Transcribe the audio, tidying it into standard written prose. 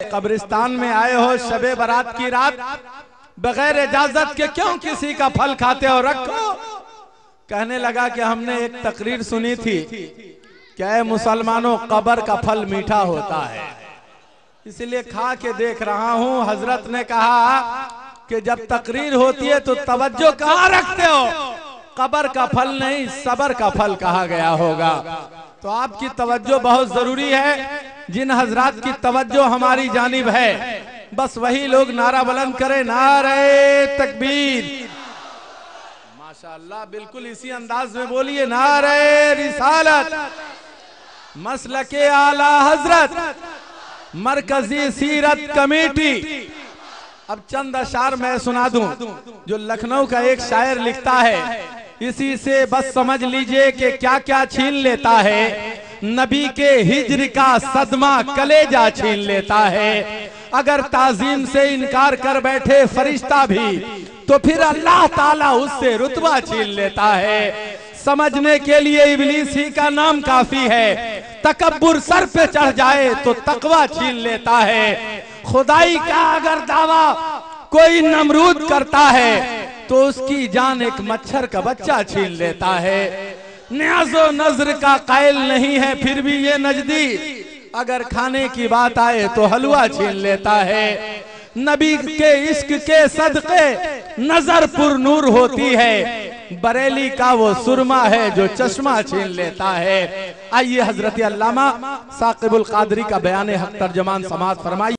कब्रिस्तान में आए हो शबे बारात की रात, बगैर इजाजत के क्यों किसी का फल खाते हो, रखो। कहने लगा कि हमने एक तकरीर सुनी थी, क्या मुसलमानों कब्र का फल मीठा होता है, इसलिए खा के देख रहा हूं। हजरत ने कहा कि जब तकरीर होती है तो तवज्जो कहाँ रखते हो, कब्र का फल नहीं सब्र का फल कहा गया होगा। तो आपकी तवज्जो बहुत जरूरी है। जिन हजरात की तवज्जो हमारी जानिब है, बस वही लोग नारा बुलंद करें, नारे तकबीर। माशाअल्लाह, बिल्कुल इसी अंदाज में बोलिए, नारे रिसालत, मसलके आला हजरत, मरकजी सीरत कमेटी। अब चंद अशार मैं सुना दूं जो लखनऊ का एक शायर लिखता है, इसी से बस समझ लीजिए कि क्या क्या छीन लेता है। नबी के हिज्र का सदमा कलेजा छीन लेता है। अगर ताजीम से इनकार कर बैठे फरिश्ता भी, तो फिर अल्लाह ताला उससे रुतबा छीन लेता है। समझने के लिए इब्लीस ही का नाम काफी है। तकब्बुर सर पे चढ़ जाए तो तकवा छीन लेता है। खुदाई का अगर दावा कोई नमरूद करता है, तो उसकी जान एक मच्छर का बच्चा छीन लेता है। न्याज़ो नजर का कायल नहीं है, फिर भी ये नजदीक अगर खाने की बात आए तो हलवा छीन लेता है। नबी के इश्क के सदके नजर पुरनूर होती है, बरेली का वो सुरमा है जो चश्मा छीन लेता है। आइए हजरत अल्लामा साकिबुल कादरी का बयान हक तर्जमान समाअत फरमाइए।